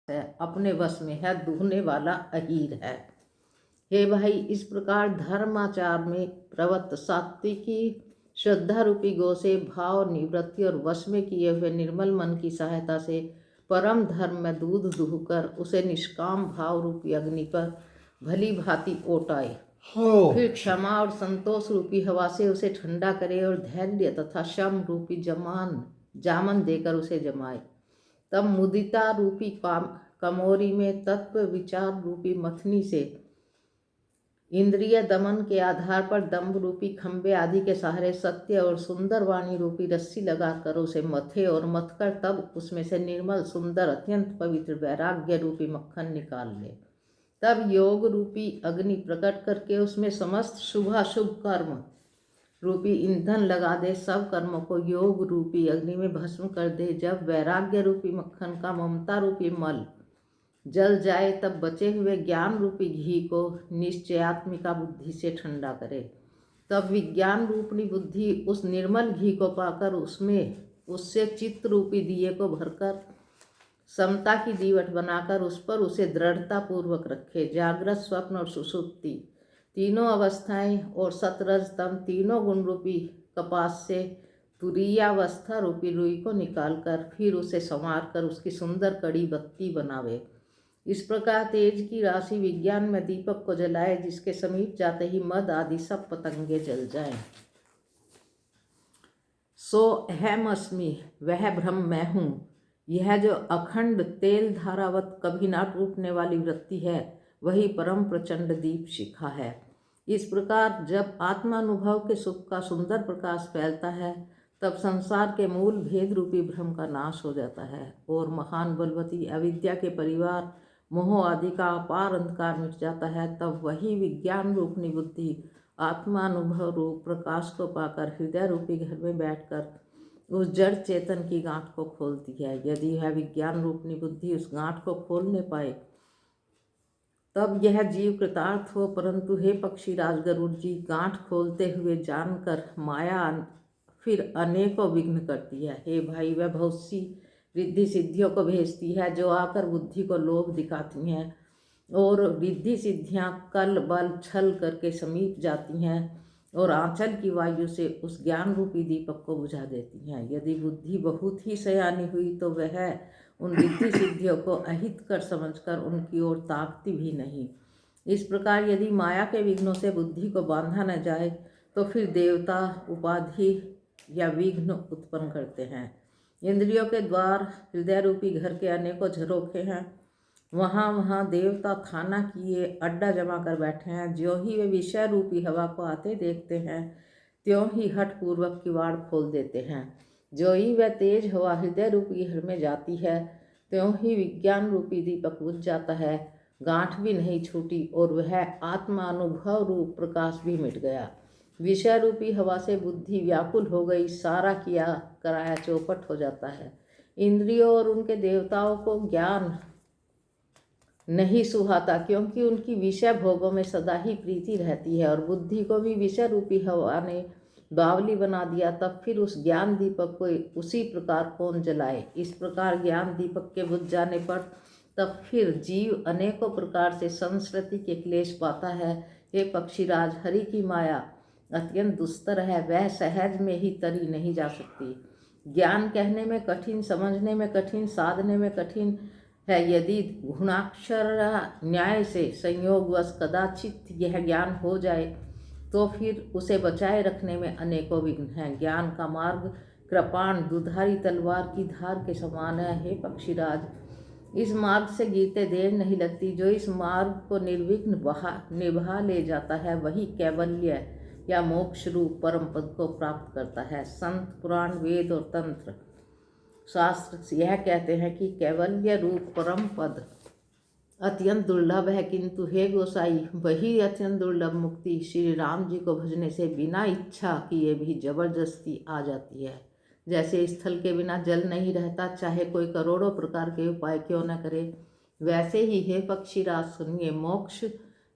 है, अपने वश में है, दुहने वाला अहीर है। हे भाई, इस प्रकार धर्माचार में प्रवृत्त सात्विकी श्रद्धा रूपी गो से भाव निवृत्ति और वश में किए हुए निर्मल मन की सहायता से परम धर्म में दूध दुहकर उसे निष्काम भाव रूपी अग्नि पर भली भांति ओटाए, फिर क्षमा और संतोष रूपी हवा से उसे ठंडा करे और धैर्य तथा शम रूपी जामन देकर उसे जमाए। तब मुदिता रूपी कमोरी में तत्व विचार रूपी मथनी से इंद्रिय दमन के आधार पर दम्भ रूपी खंबे आदि के सहारे सत्य और सुंदर वाणी रूपी रस्सी लगाकर उसे मथे और मथकर तब उसमें से निर्मल सुंदर अत्यंत पवित्र वैराग्य रूपी मक्खन निकाल ले। तब योग रूपी अग्नि प्रकट करके उसमें समस्त शुभाशुभ कर्म रूपी ईंधन लगा दे, सब कर्मों को योग रूपी अग्नि में भस्म कर दे। जब वैराग्य रूपी मक्खन का ममता रूपी मल जल जाए, तब बचे हुए ज्ञान रूपी घी को निश्चयात्मिका बुद्धि से ठंडा करे। तब विज्ञान रूपी बुद्धि उस निर्मल घी को पाकर उससे चित्त रूपी दिए को भरकर समता की दीवट बनाकर उस पर उसे दृढ़ता पूर्वक रखे। जागृत, स्वप्न और सुषुप्ति तीनों अवस्थाएं और सतरज तम तीनों गुण रूपी कपास से तुरीयावस्था रूपी रुई को निकालकर फिर उसे संवार कर उसकी सुंदर कड़ी बत्ती बनावे। इस प्रकार तेज की राशि विज्ञान में दीपक को जलाए, जिसके समीप जाते ही मद आदि सब पतंगे जल जाएं। सो अहम अस्मि, वह ब्रह्म मैं हूँ। यह जो अखंड तेल धारावत कभी ना टूटने वाली वृत्ति है, वही परम प्रचंड दीप शिखा है। इस प्रकार जब आत्मानुभव के सुख का सुंदर प्रकाश फैलता है, तब संसार के मूल भेद रूपी भ्रम का नाश हो जाता है और महान बलवती अविद्या के परिवार मोह आदि का अपार अंधकार मिट जाता है। तब वही विज्ञान रूपनी बुद्धि आत्मानुभव रूप प्रकाश को पाकर हृदय रूपी घर में बैठकर उस जड़ चेतन की गांठ को खोलती है। यदि यह विज्ञान रूपनी बुद्धि उस गांठ को खोलने पाए, तब यह जीव कृतार्थ हो। परंतु हे पक्षीराज गरुड़ जी, गांठ खोलते हुए जानकर माया फिर अनेकों विघ्न करती है। हे भाई, वह बहुत सी रिद्धि सिद्धियों को भेजती है, जो आकर बुद्धि को लोभ दिखाती हैं और रिद्धि सिद्धियां कल बल छल करके समीप जाती हैं और आंचल की वायु से उस ज्ञान रूपी दीपक को बुझा देती हैं। यदि बुद्धि बहुत ही सयानी हुई तो वह उन रिद्धि सिद्धियों को अहित कर समझकर उनकी ओर ताकती भी नहीं। इस प्रकार यदि माया के विघ्नों से बुद्धि को बांधा न जाए, तो फिर देवता उपाधि या विघ्न उत्पन्न करते हैं। इंद्रियों के द्वार हृदय रूपी घर के अनेकों झरोखे हैं। वहाँ देवता थाना किए अड्डा जमा कर बैठे हैं। ज्यों ही वे विषय रूपी हवा को आते देखते हैं, त्यों ही हठ पूर्वक किवाड़ खोल देते हैं। ज्यों ही वह तेज हवा हृदय रूपी घर में जाती है, त्यों ही विज्ञान रूपी दीपक बुझ जाता है। गांठ भी नहीं छूटी और वह आत्मानुभव रूप प्रकाश भी मिट गया। विषय रूपी हवा से बुद्धि व्याकुल हो गई, सारा किया कराया चौपट हो जाता है। इंद्रियों और उनके देवताओं को ज्ञान नहीं सुहाता, क्योंकि उनकी विषय भोगों में सदा ही प्रीति रहती है, और बुद्धि को भी विषय रूपी हवा ने बावली बना दिया। तब फिर उस ज्ञान दीपक को उसी प्रकार कौन जलाए। इस प्रकार ज्ञान दीपक के बुझ जाने पर तब फिर जीव अनेकों प्रकार से संस्कृति के क्लेश पाता है। हे पक्षीराज, हरि की माया अत्यंत दुस्तर है, वह सहज में ही तरी नहीं जा सकती। ज्ञान कहने में कठिन, समझने में कठिन, साधने में कठिन है। यदि गुणाक्षर न्याय से संयोगवश कदाचित यह ज्ञान हो जाए, तो फिर उसे बचाए रखने में अनेकों विघ्न हैं। ज्ञान का मार्ग कृपाण दुधारी तलवार की धार के समान है। हे पक्षीराज, इस मार्ग से गिरते देर नहीं लगती। जो इस मार्ग को निर्विघ्न निभा ले जाता है, वही कैवल्य या मोक्ष रूप परम पद को प्राप्त करता है। संत, पुराण, वेद और तंत्र शास्त्र यह कहते हैं कि कैवल्य रूप परम पद अत्यंत दुर्लभ है, किंतु हे गोसाई, वही अत्यंत दुर्लभ मुक्ति श्री राम जी को भजने से बिना इच्छा किए भी जबरदस्ती आ जाती है। जैसे स्थल के बिना जल नहीं रहता, चाहे कोई करोड़ों प्रकार के उपाय क्यों न करे, वैसे ही हे पक्षीराज सुनिए, मोक्ष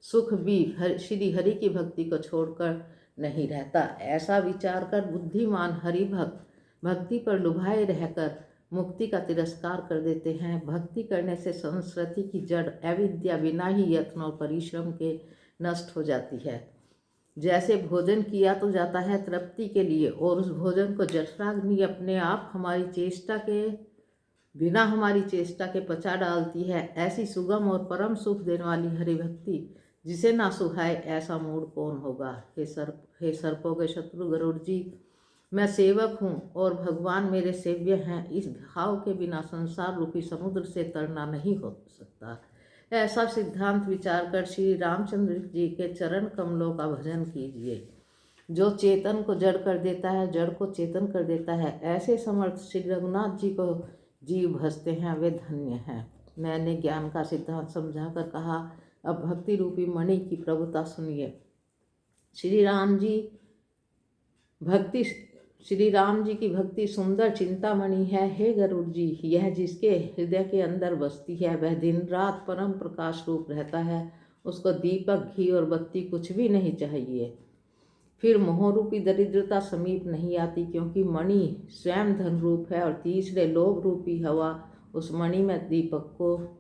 सुख भी श्री हरि की भक्ति को छोड़कर नहीं रहता। ऐसा विचार कर बुद्धिमान हरि भक्त भक्ति पर लुभाए रहकर मुक्ति का तिरस्कार कर देते हैं। भक्ति करने से संस्कृति की जड़ अविद्या बिना ही यत्न और परिश्रम के नष्ट हो जाती है। जैसे भोजन किया तो जाता है तृप्ति के लिए, और उस भोजन को जठराग्नि अपने आप बिना हमारी चेष्टा के पचा डालती है, ऐसी सुगम और परम सुख देने वाली हरि भक्ति जिसे ना सुहाए ऐसा मूड कौन होगा। हे सर्पों के शत्रु गरुड़ जी, मैं सेवक हूँ और भगवान मेरे सेव्य हैं। इस भाव के बिना संसार रूपी समुद्र से तरना नहीं हो सकता। ऐसा सिद्धांत विचार कर श्री रामचंद्र जी के चरण कमलों का भजन कीजिए। जो चेतन को जड़ कर देता है, जड़ को चेतन कर देता है, ऐसे समर्थ श्री रघुनाथ जी को जीव भजते हैं, वे धन्य हैं। मैंने ज्ञान का सिद्धांत समझाकर कहा, अब भक्ति रूपी मणि की प्रभुता सुनिए। श्री राम जी की भक्ति सुंदर चिंतामणि है। हे गरुड़ जी, यह जिसके हृदय के अंदर बसती है वह दिन रात परम प्रकाश रूप रहता है। उसको दीपक, घी और बत्ती कुछ भी नहीं चाहिए। फिर मोहरूपी दरिद्रता समीप नहीं आती, क्योंकि मणि स्वयं धन रूप है। और तीसरे लोभ रूपी हवा उस मणि में दीपक को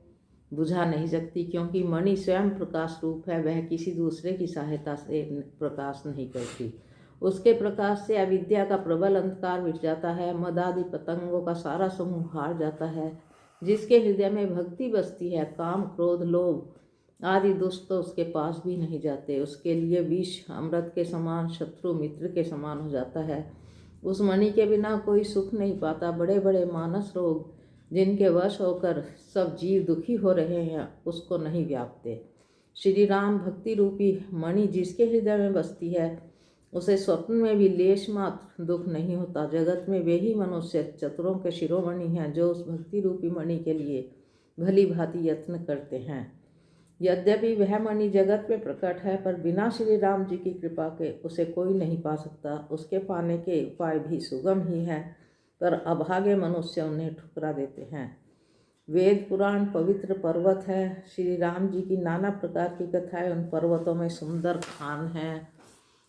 बुझा नहीं सकती, क्योंकि मणि स्वयं प्रकाश रूप है। वह किसी दूसरे की सहायता से प्रकाश नहीं करती। उसके प्रकाश से अविद्या का प्रबल अंधकार मिट जाता है, मद आदि पतंगों का सारा समूह हार जाता है। जिसके हृदय में भक्ति बसती है, काम, क्रोध, लोभ आदि दुष्ट तो उसके पास भी नहीं जाते। उसके लिए विष अमृत के समान, शत्रु मित्र के समान हो जाता है। उस मणि के बिना कोई सुख नहीं पाता। बड़े बड़े मानस रोग जिनके वश होकर सब जीव दुखी हो रहे हैं, उसको नहीं व्यापते। श्री राम भक्ति रूपी मणि जिसके हृदय में बसती है, उसे स्वप्न में भी लेश मात्र दुख नहीं होता। जगत में वे ही मनुष्य चतुरों के शिरोमणि हैं, जो उस भक्ति रूपी मणि के लिए भली भांति यत्न करते हैं। यद्यपि वह मणि जगत में प्रकट है, पर बिना श्री राम जी की कृपा के उसे कोई नहीं पा सकता। उसके पाने के उपाय भी सुगम ही है, पर अभागे मनुष्य उन्हें ठुकरा देते हैं। वेद पुराण पवित्र पर्वत है। श्री राम जी की नाना प्रकार की कथाएं उन पर्वतों में सुंदर खान हैं।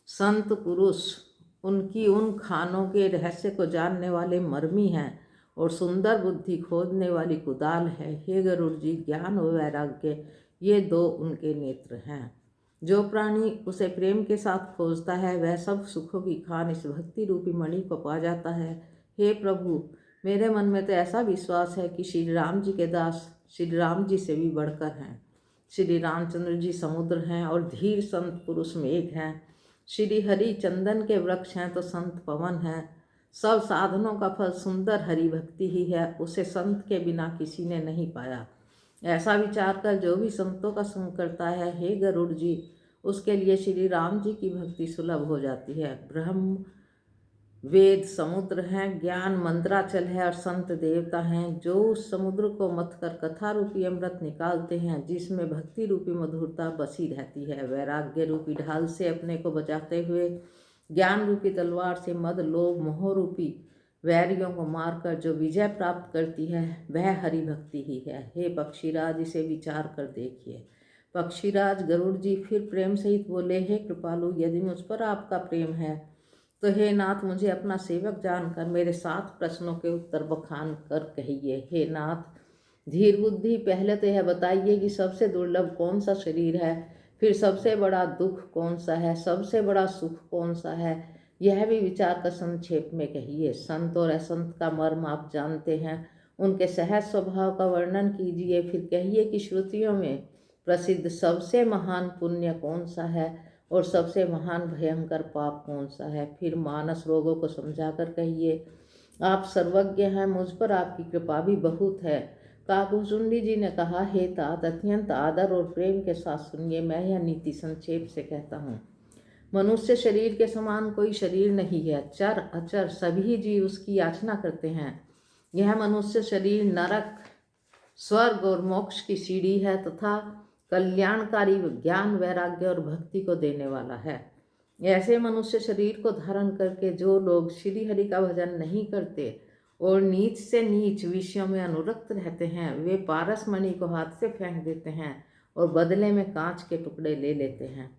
संत पुरुष उनकी उन खानों के रहस्य को जानने वाले मर्मी हैं, और सुंदर बुद्धि खोजने वाली कुदाल है। हे गरुड़ जी, ज्ञान और वैराग्य ये दो उनके नेत्र हैं। जो प्राणी उसे प्रेम के साथ खोजता है, वह सब सुखों की खान इस भक्ति रूपी मणि को पा जाता है। हे प्रभु, मेरे मन में तो ऐसा विश्वास है कि श्री राम जी के दास श्री राम जी से भी बढ़कर हैं। श्री रामचंद्र जी समुद्र हैं और धीर संत पुरुष मेघ हैं। श्री हरि चंदन के वृक्ष हैं तो संत पवन हैं। सब साधनों का फल सुंदर हरि भक्ति ही है। उसे संत के बिना किसी ने नहीं पाया। ऐसा विचार कर जो भी संतों का संग करता है, हे गरुड़ जी, उसके लिए श्री राम जी की भक्ति सुलभ हो जाती है। ब्रह्म वेद समुद्र हैं, ज्ञान मंत्राचल है और संत देवता हैं, जो उस समुद्र को मथ कर कथा रूपी अमृत निकालते हैं, जिसमें भक्ति रूपी मधुरता बसी रहती है। वैराग्य रूपी ढाल से अपने को बचाते हुए ज्ञान रूपी तलवार से मद, लोभ, मोह रूपी वैरियों को मारकर जो विजय प्राप्त करती है, वह हरि भक्ति ही है। हे पक्षीराज, इसे विचार कर देखिए। पक्षीराज गरुड़ जी फिर प्रेम सहित बोले, हे कृपालु, यदि मुझ पर आपका प्रेम है तो हे नाथ, मुझे अपना सेवक जानकर मेरे 7 प्रश्नों के उत्तर बखान कर कहिए। हे नाथ धीर बुद्धि, पहले तो यह बताइए कि सबसे दुर्लभ कौन सा शरीर है, फिर सबसे बड़ा दुख कौन सा है, सबसे बड़ा सुख कौन सा है, यह भी विचार कर संक्षेप में कहिए। संत और असंत का मर्म आप जानते हैं, उनके सहज स्वभाव का वर्णन कीजिए। फिर कहिए कि श्रुतियों में प्रसिद्ध सबसे महान पुण्य कौन सा है और सबसे महान भयंकर पाप कौन सा है। फिर मानस रोगों को समझाकर कहिए। आप सर्वज्ञ हैं, मुझ पर आपकी कृपा भी बहुत है। काकुचुंडी जी ने कहा, हे तात, अत्यंत आदर और प्रेम के साथ सुनिए, मैं यह नीति संक्षेप से कहता हूँ। मनुष्य शरीर के समान कोई शरीर नहीं है। चर अचर सभी जीव उसकी याचना करते हैं। यह मनुष्य शरीर नरक, स्वर्ग और मोक्ष की सीढ़ी है तथा कल्याणकारी ज्ञान, वैराग्य और भक्ति को देने वाला है। ऐसे मनुष्य शरीर को धारण करके जो लोग श्री हरि का भजन नहीं करते और नीच से नीच विषयों में अनुरक्त रहते हैं, वे पारस मणि को हाथ से फेंक देते हैं और बदले में कांच के टुकड़े ले लेते हैं।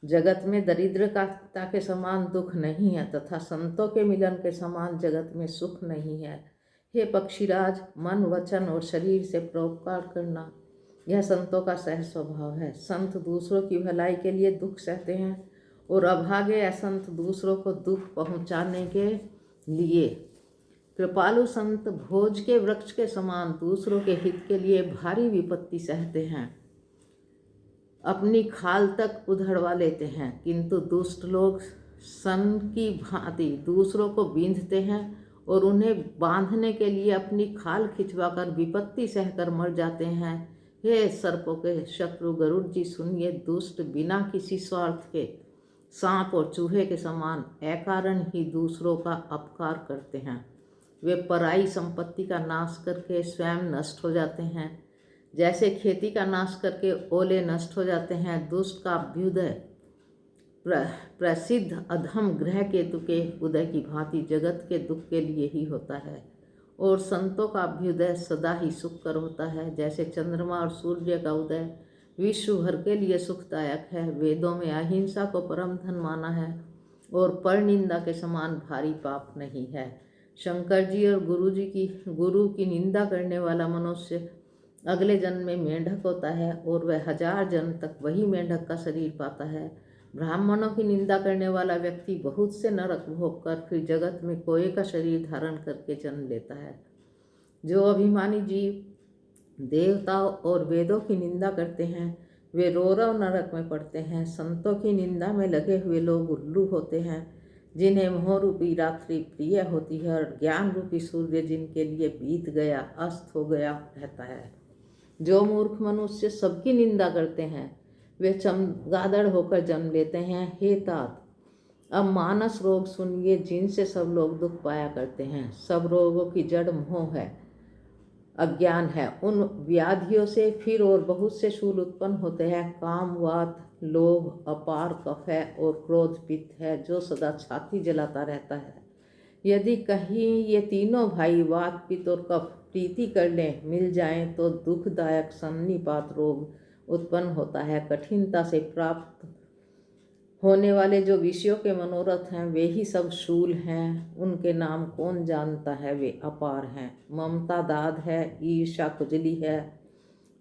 जगत में दरिद्रता के समान दुख नहीं है तथा संतों के मिलन के समान जगत में सुख नहीं है। हे पक्षीराज, मन, वचन और शरीर से परोपकार करना यह संतों का सहज स्वभाव है। संत दूसरों की भलाई के लिए दुख सहते हैं और अभागे असंत दूसरों को दुख पहुंचाने के लिए। कृपालु संत भोज के वृक्ष के समान दूसरों के हित के लिए भारी विपत्ति सहते हैं, अपनी खाल तक उधड़वा लेते हैं, किंतु दुष्ट लोग सन की भांति दूसरों को बींधते हैं और उन्हें बांधने के लिए अपनी खाल खिंचवाकर विपत्ति सहकर मर जाते हैं। हे सर्पों के शत्रु गरुड़ जी, सुनिए, दुष्ट बिना किसी स्वार्थ के सांप और चूहे के समान अकारण ही दूसरों का अपकार करते हैं। वे पराई संपत्ति का नाश करके स्वयं नष्ट हो जाते हैं, जैसे खेती का नाश करके ओले नष्ट हो जाते हैं। दुष्ट का अभ्युदय प्रसिद्ध अधम ग्रह केतु के उदय की भांति जगत के दुख के लिए ही होता है, और संतों का अभ्युदय सदा ही सुखकर होता है, जैसे चंद्रमा और सूर्य का उदय विश्व भर के लिए सुखदायक है। वेदों में अहिंसा को परम धन माना है और परनिंदा के समान भारी पाप नहीं है। शंकर जी और गुरु की निंदा करने वाला मनुष्य अगले जन्म में मेंढक होता है और वह 1000 जन्म तक वही मेंढक का शरीर पाता है। ब्राह्मणों की निंदा करने वाला व्यक्ति बहुत से नरक भोग कर फिर जगत में कोए का शरीर धारण करके जन्म लेता है। जो अभिमानी जीव देवताओं और वेदों की निंदा करते हैं वे रौरव नरक में पड़ते हैं। संतों की निंदा में लगे हुए लोग उल्लू होते हैं, जिन्हें मोह रूपी रात्रि प्रिय होती है और ज्ञान रूपी सूर्य जिनके लिए बीत गया, अस्त हो गया रहता है। जो मूर्ख मनुष्य सबकी निंदा करते हैं वे चमगादड़ होकर जन्म लेते हैं। हे तात, अब मानस रोग सुनिए, जिनसे सब लोग दुख पाया करते हैं। सब रोगों की जड़ मोह है, अज्ञान है। उन व्याधियों से फिर और बहुत से शूल उत्पन्न होते हैं। काम, वात, लोभ, अपार कफ है और क्रोध पित्त है, जो सदा छाती जलाता रहता है। यदि कहीं ये तीनों भाई वात, पित्त और कफ प्रीति कर लें, मिल जाएं, तो दुखदायक सन्निपात रोग उत्पन्न होता है। कठिनता से प्राप्त होने वाले जो विषयों के मनोरथ हैं वे ही सब शूल हैं। उनके नाम कौन जानता है, वे अपार हैं। ममता दाद है, ईर्ष्या खुजली है,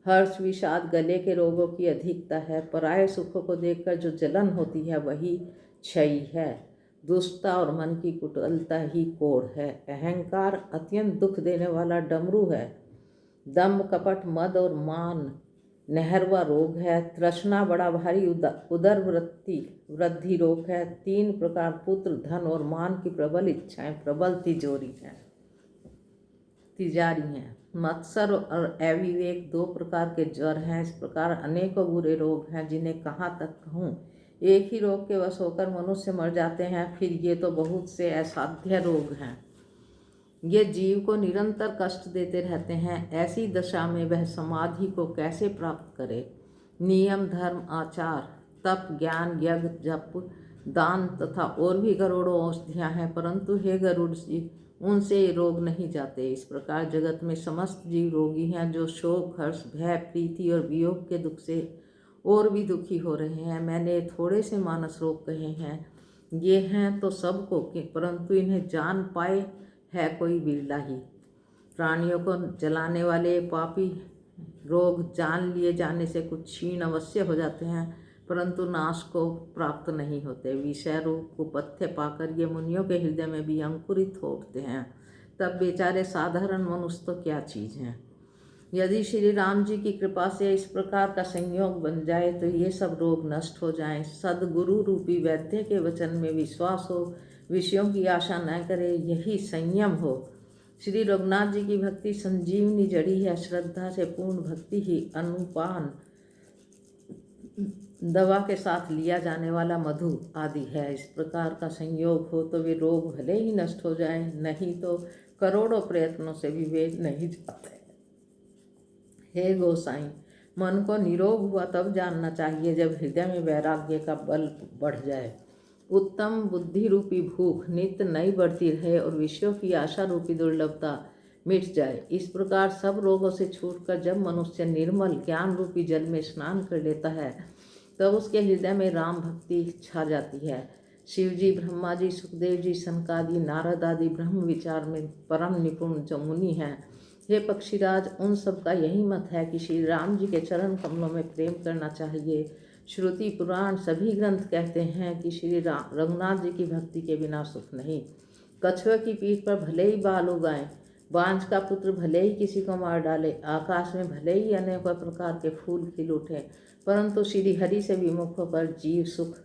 हर्ष विषाद गले के रोगों की अधिकता है। पराये सुखों को देखकर जो जलन होती है वही क्षय है। दुष्टता और मन की कुटिलता ही कोढ़ है। अहंकार अत्यंत दुख देने वाला डमरू है। दम्भ, कपट, मद और मान नहरवा रोग है। तृष्णा बड़ा भारी उदर वृद्धि रोग है। 3 प्रकार पुत्र, धन और मान की प्रबल इच्छाएं प्रबल तिजारी हैं। मत्सर और अविवेक 2 प्रकार के ज्वर हैं। इस प्रकार अनेकों बुरे रोग हैं, जिन्हें कहाँ तक कहूँ। एक ही रोग के वश होकर मनुष्य मर जाते हैं, फिर ये तो बहुत से असाध्य रोग हैं। ये जीव को निरंतर कष्ट देते रहते हैं। ऐसी दशा में वह समाधि को कैसे प्राप्त करे। नियम, धर्म, आचार, तप, ज्ञान, यज्ञ, जप, दान तथा और भी करोड़ों औषधियाँ हैं, परंतु हे गरुड़ जी, उनसे ये रोग नहीं जाते। इस प्रकार जगत में समस्त जीव रोगी हैं, जो शोक, हर्ष, भय, प्रीति और वियोग के दुख से और भी दुखी हो रहे हैं। मैंने थोड़े से मानस रोग कहे हैं, ये हैं तो सबको, परंतु इन्हें जान पाए है कोई बिरला ही। प्राणियों को जलाने वाले पापी रोग जान लिए जाने से कुछ क्षीण अवश्य हो जाते हैं, परंतु नाश को प्राप्त नहीं होते। विषय रूप कुपथ्य पाकर ये मुनियों के हृदय में भी अंकुरित हो उठते हैं। तब बेचारे साधारण मनुष्य तो क्या चीज़ हैं। यदि श्री राम जी की कृपा से इस प्रकार का संयोग बन जाए तो ये सब रोग नष्ट हो जाएं। सदगुरु रूपी वैद्य के वचन में विश्वास हो, विषयों की आशा न करे, यही संयम हो। श्री रघुनाथ जी की भक्ति संजीवनी जड़ी है। श्रद्धा से पूर्ण भक्ति ही अनुपान दवा के साथ लिया जाने वाला मधु आदि है। इस प्रकार का संयोग हो तो वे रोग भले ही नष्ट हो जाएं, नहीं तो करोड़ों प्रयत्नों से भी वे नहीं जाते। हे गोसाई, मन को निरोग हुआ तब जानना चाहिए जब हृदय में वैराग्य का बल बढ़ जाए, उत्तम बुद्धि रूपी भूख नित्य नई बढ़ती रहे और विषयों की आशा रूपी दुर्लभता मिट जाए। इस प्रकार सब रोगों से छूटकर जब मनुष्य निर्मल ज्ञान रूपी जल में स्नान कर लेता है तब उसके हृदय में राम भक्ति छा जाती है। शिव जी, ब्रह्मा जी, सुखदेव जी, सनकादि, नारद आदि ब्रह्म विचार में परम निपुण जो मुनि हैं, हे पक्षीराज, उन सब का यही मत है कि श्री राम जी के चरण कमलों में प्रेम करना चाहिए। श्रुति पुराण सभी ग्रंथ कहते हैं कि श्री रघुनाथ जी की भक्ति के बिना सुख नहीं। कछुए की पीठ पर भले ही बाल उगाएं, बांझ का पुत्र भले ही किसी को मार डाले, आकाश में भले ही अनेक प्रकार के फूल खिल उठे, परंतु श्री हरि से विमुख होकर जीव सुख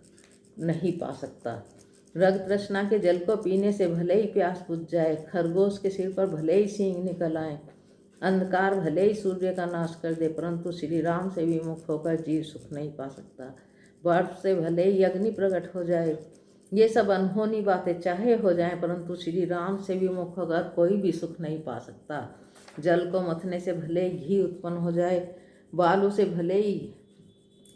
नहीं पा सकता। रग तृष्णा के जल को पीने से भले ही प्यास बुझ जाए, खरगोश के सिर पर भले ही सींग निकल आए, अंधकार भले ही सूर्य का नाश कर दे, परंतु श्री राम से विमुख होकर जीव सुख नहीं पा सकता। बर्फ से भले ही अग्नि प्रकट हो जाए, ये सब अनहोनी बातें चाहे हो जाएं, परंतु श्री राम से विमुख होकर कोई भी सुख नहीं पा सकता। जल को मथने से भले ही घी उत्पन्न हो जाए, बालू से भले ही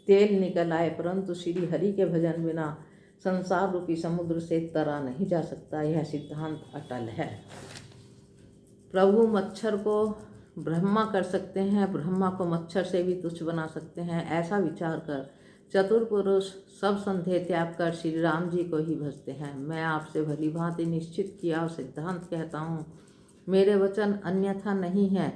तेल निकल आए, परंतु श्री हरि के भजन बिना संसार रूपी समुद्र से तरा नहीं जा सकता। यह सिद्धांत अटल है। प्रभु मच्छर को ब्रह्मा कर सकते हैं, ब्रह्मा को मच्छर से भी तुच्छ बना सकते हैं। ऐसा विचार कर चतुर पुरुष सब संदेह त्याग कर श्री राम जी को ही भजते हैं। मैं आपसे भली भांति निश्चित किया और सिद्धांत कहता हूँ, मेरे वचन अन्यथा नहीं है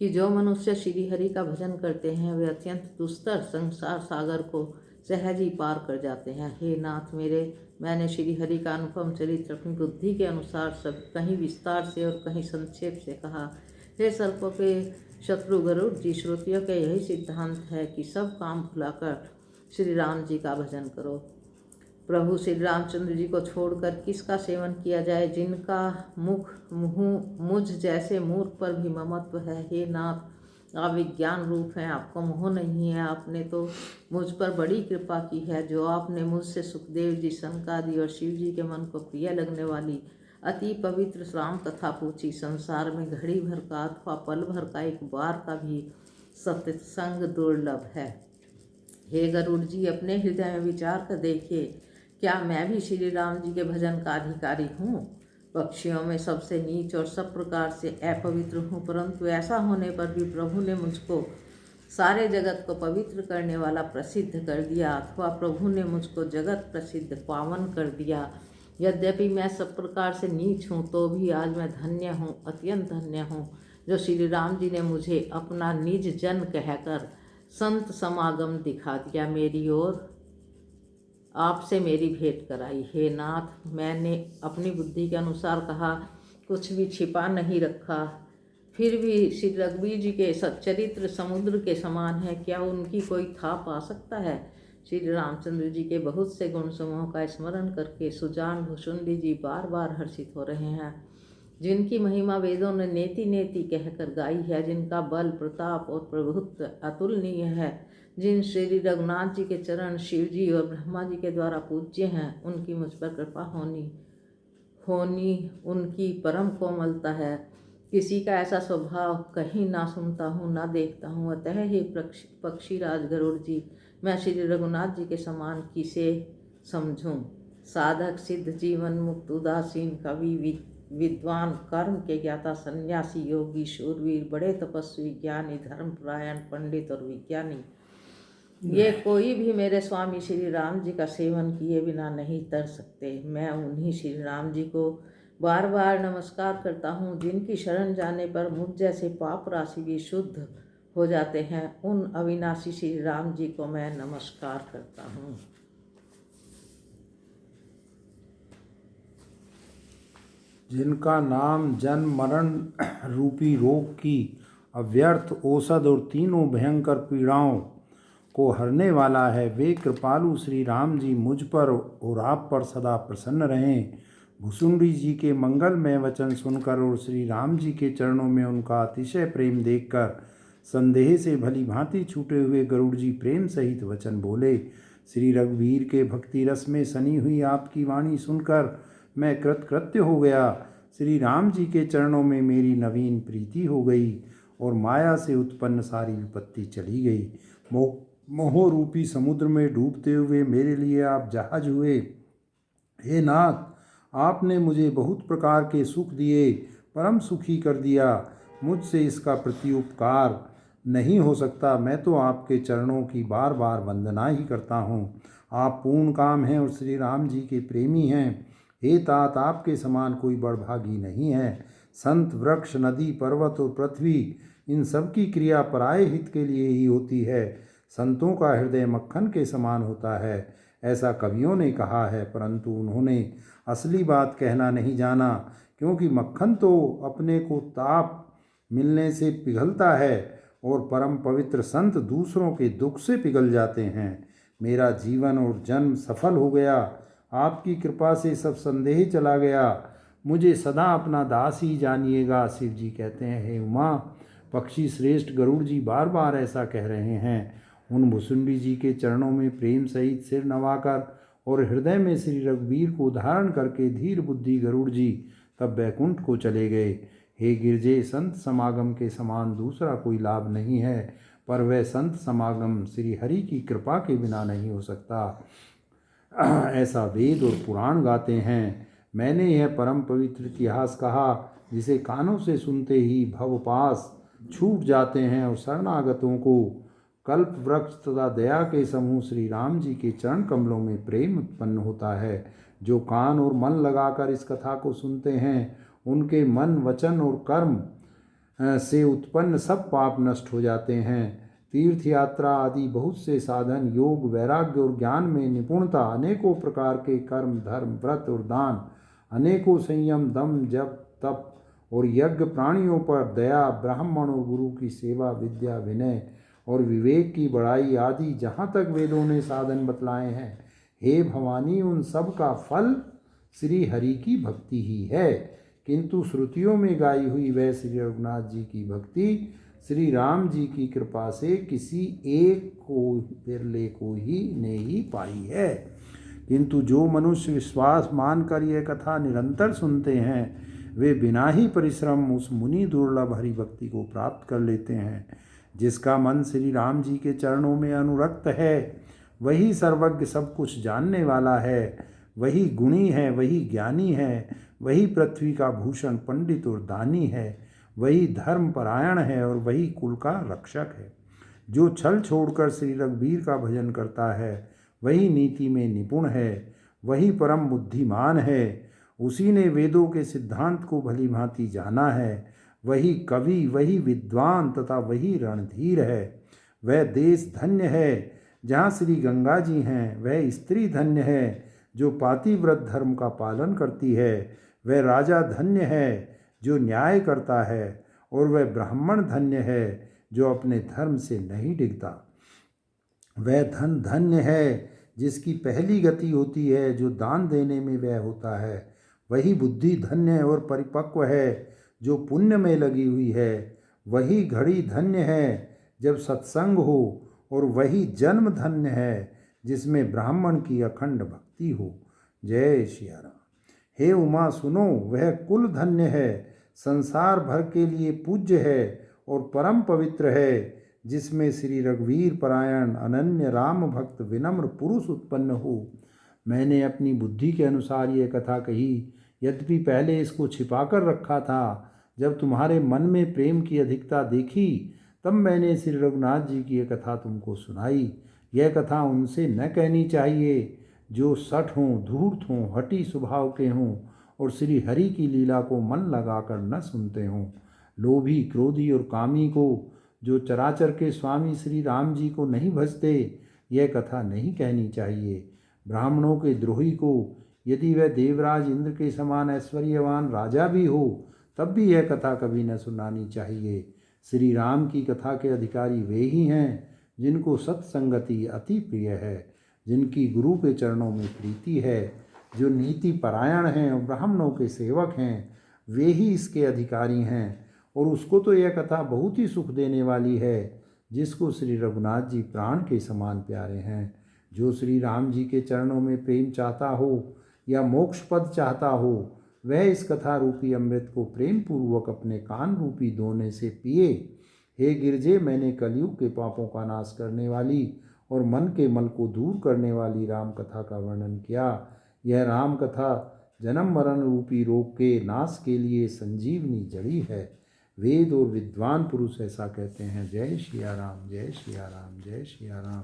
कि जो मनुष्य श्री हरि का भजन करते हैं वे अत्यंत दुस्तर संसार सागर को सहज ही पार कर जाते हैं। हे नाथ मेरे, मैंने श्री हरि का अनुपम चरित्र अपनी बुद्धि के अनुसार सब कहीं विस्तार से और कहीं संक्षेप से कहा। हे सर्पों के शत्रु गरुड़ जी, श्रुतियों के यही सिद्धांत है कि सब काम भुलाकर श्री राम जी का भजन करो। प्रभु श्री रामचंद्र जी को छोड़कर किसका सेवन किया जाए, जिनका मुख मुझ जैसे मूर्ख पर भी ममत्व है। हे नाथ, आप विज्ञान रूप हैं, आपको मोह नहीं है। आपने तो मुझ पर बड़ी कृपा की है, जो आपने मुझसे सुखदेव जी, सनकादि और शिव जी के मन को प्रिय लगने वाली अति पवित्र राम कथा पूछी। संसार में घड़ी भर का अथवा पल भर का एक बार का भी सत्संग दुर्लभ है। हे गरुड़ जी, अपने हृदय में विचार कर देखिए, क्या मैं भी श्री राम जी के भजन का अधिकारी हूँ? पक्षियों में सबसे नीच और सब प्रकार से अपवित्र हूँ, परंतु ऐसा होने पर भी प्रभु ने मुझको सारे जगत को पवित्र करने वाला प्रसिद्ध कर दिया, अथवा प्रभु ने मुझको जगत प्रसिद्ध पावन कर दिया। यद्यपि मैं सब प्रकार से नीच हूँ, तो भी आज मैं धन्य हूँ, अत्यंत धन्य हूँ, जो श्री राम जी ने मुझे अपना निज जन कहकर संत समागम दिखा दिया, मेरी ओर आपसे मेरी भेंट कराई। हे नाथ, मैंने अपनी बुद्धि के अनुसार कहा, कुछ भी छिपा नहीं रखा। फिर भी श्री रघुवीर जी के सच्चरित्र समुद्र के समान है, क्या उनकी कोई था पा सकता है? श्री रामचंद्र जी के बहुत से गुण समूहों का स्मरण करके सुजान भुषुंडी जी बार बार हर्षित हो रहे हैं, जिनकी महिमा वेदों ने नेति नेति कहकर गाई है, जिनका बल, प्रताप और प्रभुत्व अतुलनीय है, जिन श्री रघुनाथ जी के चरण शिव जी और ब्रह्मा जी के द्वारा पूज्य हैं, उनकी मुझ पर कृपा होनी उनकी परम कोमलता है। किसी का ऐसा स्वभाव कहीं ना सुनता हूँ ना देखता हूँ। अतः हे पक्षीराज गरुड़ जी, मैं श्री रघुनाथ जी के समान किसे समझूं? साधक, सिद्ध, जीवन मुक्त, उदासीन, कवि, विद्वान, कर्म के ज्ञाता, सन्यासी, योगी, शूरवीर, बड़े तपस्वी, ज्ञानी, धर्मपरायण, पंडित और विज्ञानी, ये कोई भी मेरे स्वामी श्री राम जी का सेवन किए बिना नहीं तर सकते। मैं उन्हीं श्री राम जी को बार बार नमस्कार करता हूँ, जिनकी शरण जाने पर मुझ जैसे पाप राशि भी शुद्ध हो जाते हैं। उन अविनाशी श्री राम जी को मैं नमस्कार करता हूँ। जिनका नाम जन्म मरण रूपी रोग की अव्यर्थ औषध और तीनों भयंकर पीड़ाओं को हरने वाला है, वे कृपालु श्री राम जी मुझ पर और आप पर सदा प्रसन्न रहें। भुसुंडी जी के मंगलमय वचन सुनकर और श्री राम जी के चरणों में उनका अतिशय प्रेम देखकर संदेह से भली भांति छूटे हुए गरुड़ जी प्रेम सहित वचन बोले। श्री रघुवीर के भक्ति रस में सनी हुई आपकी वाणी सुनकर मैं कृतकृत्य हो गया। श्री राम जी के चरणों में मेरी नवीन प्रीति हो गई और माया से उत्पन्न सारी विपत्ति चली गई। मोह रूपी समुद्र में डूबते हुए मेरे लिए आप जहाज हुए। हे नाथ, आपने मुझे बहुत प्रकार के सुख दिए, परम सुखी कर दिया। मुझसे इसका प्रत्युपकार नहीं हो सकता। मैं तो आपके चरणों की बार बार वंदना ही करता हूँ। आप पूर्ण काम हैं और श्री राम जी के प्रेमी हैं। हे तात, आपके समान कोई बड़भागी नहीं है। संत, वृक्ष, नदी, पर्वत और पृथ्वी, इन सब की क्रिया पराये हित के लिए ही होती है। संतों का हृदय मक्खन के समान होता है, ऐसा कवियों ने कहा है, परंतु उन्होंने असली बात कहना नहीं जाना, क्योंकि मक्खन तो अपने को ताप मिलने से पिघलता है और परम पवित्र संत दूसरों के दुख से पिघल जाते हैं। मेरा जीवन और जन्म सफल हो गया। आपकी कृपा से सब संदेह चला गया। मुझे सदा अपना दास ही जानिएगा। शिव जी कहते हैं, हे उमा, पक्षी श्रेष्ठ गरुड़ जी बार बार ऐसा कह रहे हैं। उन भुसुंडी जी के चरणों में प्रेम सहित सिर नवाकर और हृदय में श्री रघुवीर को धारण करके धीर बुद्धि गरुड़ जी तब बैकुंठ को चले गए। हे गिरजे, संत समागम के समान दूसरा कोई लाभ नहीं है, पर वह संत समागम श्री हरि की कृपा के बिना नहीं हो सकता, ऐसा वेद और पुराण गाते हैं। मैंने यह परम पवित्र इतिहास कहा, जिसे कानों से सुनते ही भवपास छूट जाते हैं और शरणागतों को कल्प वृक्ष तथा दया के समूह श्री राम जी के चरण कमलों में प्रेम उत्पन्न होता है। जो कान और मन लगाकर इस कथा को सुनते हैं, उनके मन, वचन और कर्म से उत्पन्न सब पाप नष्ट हो जाते हैं। तीर्थ यात्रा आदि बहुत से साधन, योग, वैराग्य और ज्ञान में निपुणता, अनेकों प्रकार के कर्म, धर्म, व्रत और दान, अनेकों संयम, दम, जप, तप और यज्ञ, प्राणियों पर दया, ब्राह्मण और गुरु की सेवा, विद्या, विनय और विवेक की बड़ाई आदि जहाँ तक वेदों ने साधन बतलाए हैं, हे भवानी, उन सब का फल श्री हरि की भक्ति ही है। किंतु श्रुतियों में गाई हुई वह श्री रघुनाथ जी की भक्ति श्री राम जी की कृपा से किसी एक को, बिरले को ही ने ही पाई है। किंतु जो मनुष्य विश्वास मानकर यह कथा निरंतर सुनते हैं, वे बिना ही परिश्रम उस मुनि दुर्लभ हरि भक्ति को प्राप्त कर लेते हैं। जिसका मन श्री राम जी के चरणों में अनुरक्त है, वही सर्वज्ञ, सब कुछ जानने वाला है, वही गुणी है, वही ज्ञानी है, वही पृथ्वी का भूषण, पंडित और दानी है, वही धर्म परायण है और वही कुल का रक्षक है। जो छल छोड़कर श्री रघुवीर का भजन करता है, वही नीति में निपुण है, वही परम बुद्धिमान है। उसी ने वेदों के सिद्धांत को भली भांति जाना है। वही कवि, वही विद्वान तथा वही रणधीर है। वह देश धन्य है जहाँ श्री गंगा जी हैं। वह स्त्री धन्य है जो पातिव्रत धर्म का पालन करती है। वह राजा धन्य है जो न्याय करता है, और वह ब्राह्मण धन्य है जो अपने धर्म से नहीं डिगता। वह धन धन्य है जिसकी पहली गति होती है, जो दान देने में व्यय होता है। वही बुद्धि धन्य और परिपक्व है जो पुण्य में लगी हुई है। वही घड़ी धन्य है जब सत्संग हो, और वही जन्म धन्य है जिसमें ब्राह्मण की अखंड भक्ति हो। जय श्री राम। हे उमा, सुनो, वह कुल धन्य है, संसार भर के लिए पूज्य है और परम पवित्र है, जिसमें श्री रघुवीर परायण अनन्य राम भक्त विनम्र पुरुष उत्पन्न हो। मैंने अपनी बुद्धि के अनुसार ये कथा कही, यद्यपि पहले इसको छिपाकर रखा था। जब तुम्हारे मन में प्रेम की अधिकता देखी, तब मैंने श्री रघुनाथ जी की यह कथा तुमको सुनाई। यह कथा उनसे न कहनी चाहिए जो सठ हों, धूर्त हों, हठी स्वभाव के हों और श्री हरि की लीला को मन लगाकर न सुनते हों। लोभी, क्रोधी और कामी को, जो चराचर के स्वामी श्री राम जी को नहीं भजते, यह कथा नहीं कहनी चाहिए। ब्राह्मणों के द्रोही को, यदि वह देवराज इंद्र के समान ऐश्वर्यवान राजा भी हो, तब भी यह कथा कभी न सुनानी चाहिए। श्री राम की कथा के अधिकारी वे ही हैं जिनको सत्संगति अति प्रिय है, जिनकी गुरु के चरणों में प्रीति है, जो नीति परायण हैं और ब्राह्मणों के सेवक हैं, वे ही इसके अधिकारी हैं। और उसको तो यह कथा बहुत ही सुख देने वाली है, जिसको श्री रघुनाथ जी प्राण के समान प्यारे हैं। जो श्री राम जी के चरणों में प्रेम चाहता हो या मोक्ष पद चाहता हो, वह इस कथा रूपी अमृत को प्रेम पूर्वक अपने कान रूपी दोने से पिए। हे गिरजे, मैंने कलयुग के पापों का नाश करने वाली और मन के मल को दूर करने वाली राम कथा का वर्णन किया। यह राम कथा जन्म मरण रूपी रोग के नाश के लिए संजीवनी जड़ी है। वेद और विद्वान पुरुष ऐसा कहते हैं। जय सिया राम, जय सिया राम, जय सिया राम,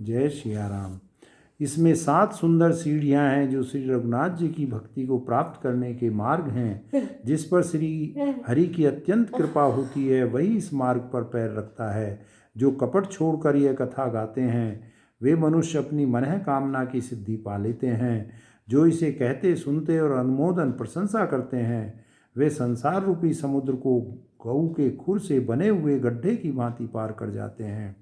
जय सिया राम। इसमें 7 सुंदर सीढ़ियां हैं जो श्री रघुनाथ जी की भक्ति को प्राप्त करने के मार्ग हैं। जिस पर श्री हरि की अत्यंत कृपा होती है वही इस मार्ग पर पैर रखता है। जो कपट छोड़कर यह कथा गाते हैं वे मनुष्य अपनी मनः कामना की सिद्धि पा लेते हैं। जो इसे कहते सुनते और अनुमोदन प्रशंसा करते हैं वे संसार रूपी समुद्र को गऊ के खुर से बने हुए गड्ढे की भांति पार कर जाते हैं।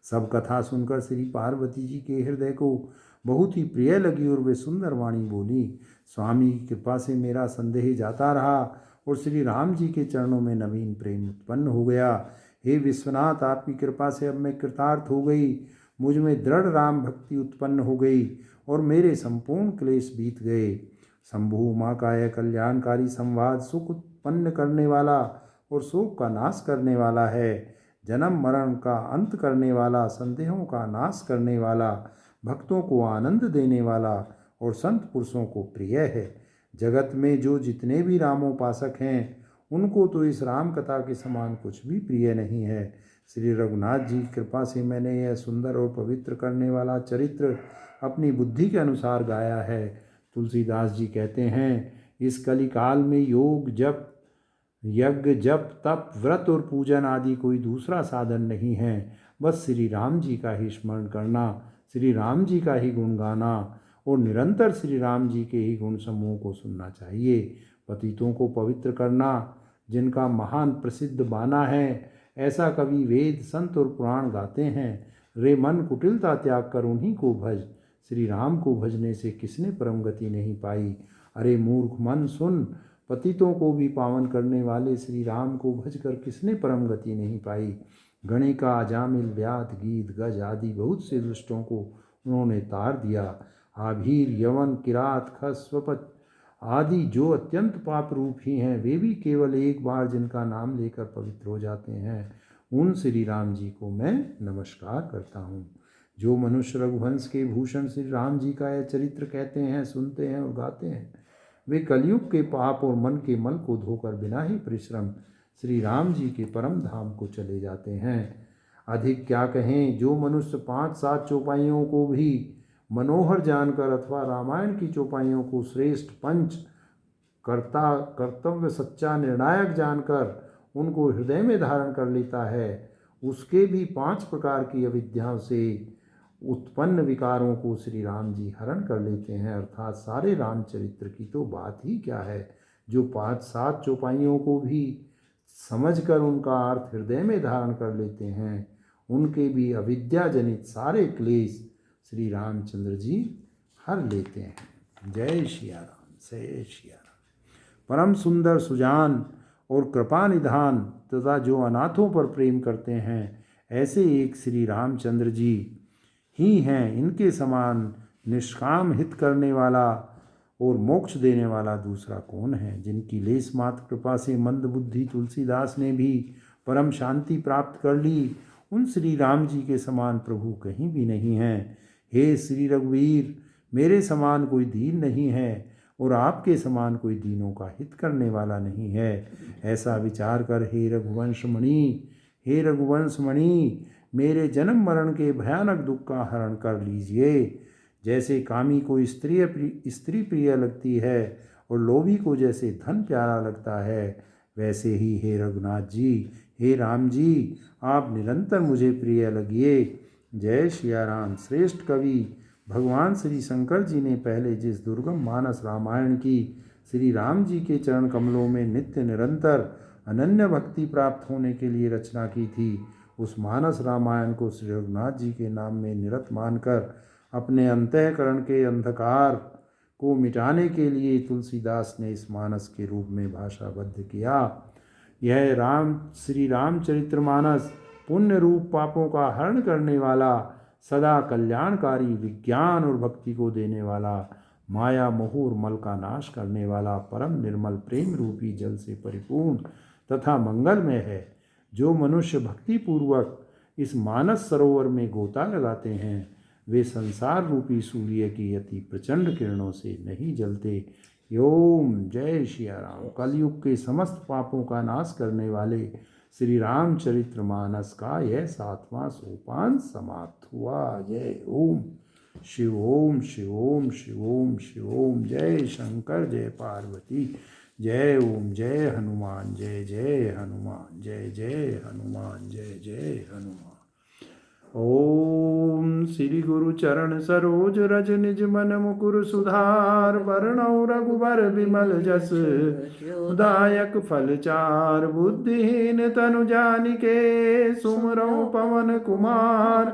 सब कथा सुनकर श्री पार्वती जी के हृदय को बहुत ही प्रिय लगी और वे सुंदर वाणी बोली। स्वामी की कृपा से मेरा संदेह जाता रहा और श्री राम जी के चरणों में नवीन प्रेम उत्पन्न हो गया। हे विश्वनाथ, आपकी कृपा से अब मैं कृतार्थ हो गई। मुझ में दृढ़ राम भक्ति उत्पन्न हो गई और मेरे संपूर्ण क्लेश बीत गए। शंभु माँ का यह कल्याणकारी संवाद सुख उत्पन्न करने वाला और शोक का नाश करने वाला है। जन्म मरण का अंत करने वाला, संदेहों का नाश करने वाला, भक्तों को आनंद देने वाला और संत पुरुषों को प्रिय है। जगत में जो जितने भी रामोपासक हैं उनको तो इस राम कथा के समान कुछ भी प्रिय नहीं है। श्री रघुनाथ जी की कृपा से मैंने यह सुंदर और पवित्र करने वाला चरित्र अपनी बुद्धि के अनुसार गाया है। तुलसीदास जी कहते हैं, इस कलिकाल में योग जप यज्ञ जप तप व्रत और पूजन आदि कोई दूसरा साधन नहीं है। बस श्री राम जी का ही स्मरण करना, श्री राम जी का ही गुण गाना और निरंतर श्री राम जी के ही गुण समूह को सुनना चाहिए। पतितों को पवित्र करना, जिनका महान प्रसिद्ध बाना है, ऐसा कवि वेद संत और पुराण गाते हैं। रे मन कुटिलता त्याग कर उन्हीं को भज, श्री राम को भजने से किसने परम गति नहीं पाई। अरे मूर्ख मन सुन, पतितों को भी पावन करने वाले श्री राम को भज कर किसने परम गति नहीं पाई। गणिका, जामिल, व्याध, गीत, गज आदि बहुत से दुष्टों को उन्होंने तार दिया। आभीर, यवन, किरात, खस, स्वपच आदि जो अत्यंत पाप रूप ही हैं वे भी केवल एक बार जिनका नाम लेकर पवित्र हो जाते हैं, उन श्री राम जी को मैं नमस्कार करता हूँ। जो मनुष्य रघुवंश के भूषण श्री राम जी का यह चरित्र कहते हैं, सुनते हैं और गाते हैं वे कलयुग के पाप और मन के मल को धोकर बिना ही परिश्रम श्री राम जी के परम धाम को चले जाते हैं। अधिक क्या कहें, जो मनुष्य 5-7 चौपाइयों को भी मनोहर जानकर अथवा रामायण की चौपाइयों को श्रेष्ठ पंच कर्तव्य सच्चा निर्णायक जानकर उनको हृदय में धारण कर लेता है, उसके भी 5 प्रकार की अविद्याओं से उत्पन्न विकारों को श्री राम जी हरण कर लेते हैं। अर्थात सारे रामचरित्र की तो बात ही क्या है। जो 5-7 चौपाइयों को भी समझकर उनका अर्थ हृदय में धारण कर लेते हैं, उनके भी अविद्या जनित सारे क्लेश श्री रामचंद्र जी हर लेते हैं। जय सिया राम, जय सिया राम। परम सुंदर सुजान और कृपा निधान तथा जो अनाथों पर प्रेम करते हैं ऐसे एक श्री रामचंद्र जी ही हैं। इनके समान निष्काम हित करने वाला और मोक्ष देने वाला दूसरा कौन है। जिनकी लेस मात्र कृपा से मंद बुद्धि तुलसीदास ने भी परम शांति प्राप्त कर ली, उन श्री राम जी के समान प्रभु कहीं भी नहीं हैं। हे श्री रघुवीर, मेरे समान कोई दीन नहीं है और आपके समान कोई दीनों का हित करने वाला नहीं है। ऐसा विचार कर हे रघुवंश मणि, हे रघुवंश मणि, मेरे जन्म मरण के भयानक दुख का हरण कर लीजिए। जैसे कामी को स्त्री प्रिय लगती है और लोभी को जैसे धन प्यारा लगता है, वैसे ही हे रघुनाथ जी, हे राम जी, आप निरंतर मुझे प्रिय लगिए। जय सिया राम। श्रेष्ठ कवि भगवान श्री शंकर जी ने पहले जिस दुर्गम मानस रामायण की श्री राम जी के चरण कमलों में नित्य निरंतर अनन्य भक्ति प्राप्त होने के लिए रचना की थी, उस मानस रामायण को श्री रघुनाथ जी के नाम में निरत मानकर अपने अंतःकरण के अंधकार को मिटाने के लिए तुलसीदास ने इस मानस के रूप में भाषाबद्ध किया। यह श्री रामचरितमानस पुण्य रूप पापों का हरण करने वाला, सदा कल्याणकारी, विज्ञान और भक्ति को देने वाला, माया मोह और मल का नाश करने वाला, परम निर्मल प्रेम रूपी जल से परिपूर्ण तथा मंगलमय है। जो मनुष्य भक्ति पूर्वक इस मानस सरोवर में गोता लगाते हैं वे संसार रूपी सूर्य की अति प्रचंड किरणों से नहीं जलते, ओम जय सिया राम। कलयुग के समस्त पापों का नाश करने वाले श्री रामचरितमानस का यह 7वां सोपान समाप्त हुआ। जय ओम शिव ओम शिव ओम शिव ओम शिव ओम। जय शंकर जय पार्वती। जय ओम जय हनुमान जय जय हनुमान जय जय हनुमान जय जय हनुमान। ओम श्री गुरु चरण सरोज रज निज मन मुकुर सुधार। वरणौ रघुबर विमल जस दायक फल चार। बुद्धिहीन तनु जानिके सुमरौ पवन कुमार।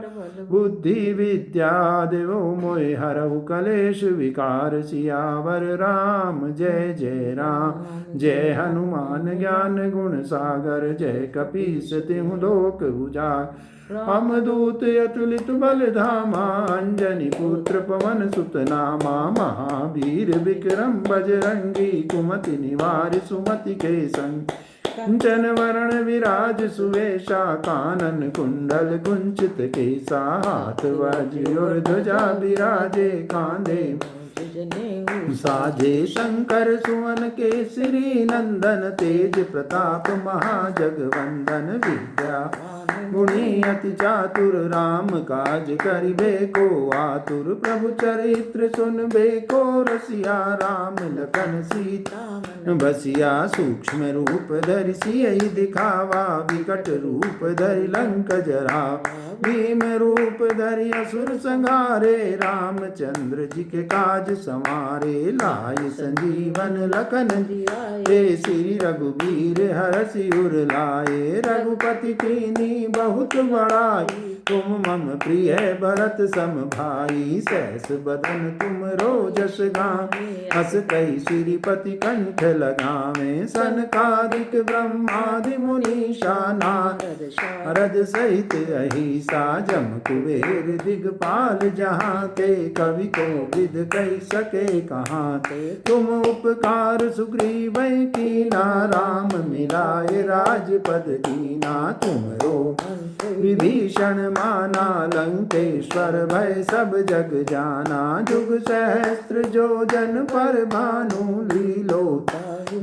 बुद्धि विद्या देवो मोहि हरहु कलेश विकार। सियावर राम जय जय राम। जय हनुमान ज्ञान गुण सागर। जय कपीस तिहुँ लोक उजागर। अमदूत अतुलित बल धामा। अंजनी पुत्र पवन सुत नामा। महावीर विक्रम बजरंगी। कुमति निवार सुमति के संग। कंचन वरण विराज सुवेशा। कानन कुंडल कुंचित केसा। हाथ वज्र ध्वजा विराजे कांधे साजे। शंकर सुवन केसरी नंदन। तेज प्रताप महाजगवंदन। विद्या गुणी अति चातुर। राम काज करिबे को आतुर। प्रभु चरित्र सुनबे को रसिया। राम लखन सीता बसिया। सूक्ष्म रूप धरि सियहि दिखावा। विकट रूप धरि लंक जरावा। भीम रूप धरि असुर संहारे। रामचंद्र जी के काज संवारे। लाए संजीवन लखन जियाए। श्री रघुबीर हरषि उर लाए। रघुपति कीन्ही बहुत बड़ाई। तुम मम प्रिय भरत सम भाई। सहस बदन तुम रोजस गावें। हस कहि श्रीपति कंठ लगावें। सनकादिक ब्रह्मादि मुनीषा। नारद सहित अहिसा। जम कुबेर दिगपाल जहाँ ते। कवि कोविद कहि सके कहाँ ते। तुम उपकार सुग्रीव कीना। राम मिलाए राजपद दीना। तुमरो विभीषण माना। लंकेश्वर भय सब जग जाना। जुग सहस्त्र जो जन पर भानु। लीलो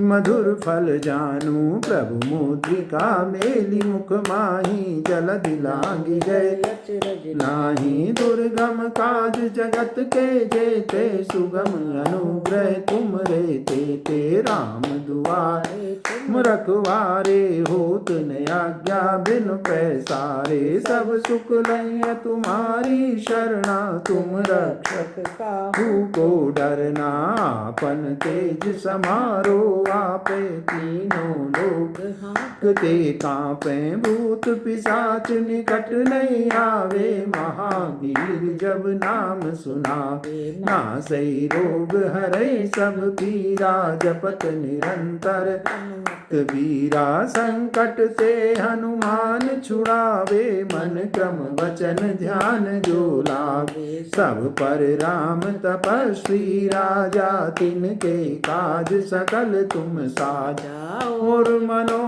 मधुर फल जानू। प्रभु मुद्रिका मेली मुख माही। जलधि लांघि गए नाही। दुर्गम काज जगत के जेते। सुगम अनुग्रह तुम रे ते। राम दुआरे तुम रखवारे। होत न आज्ञा बिनु पैसारे। सब सुख लय तुम्हारी शरणा। तुम रक्षक काहू को डरना। आपन तेज समारो। आपे तीनों लोग हांकते कांपे। भूत पिशाच निकट नहीं आवे। महावीर जब नाम सुनावे। नासै रोग हरै सब पीरा। जपत निरंतर वीरा। संकट से हनुमान छुड़ावे। मन क्रम वचन ध्यान जो लावे। सब पर राम तपस्वी राजा। तिनके काज सकल तुम साजा। और मनो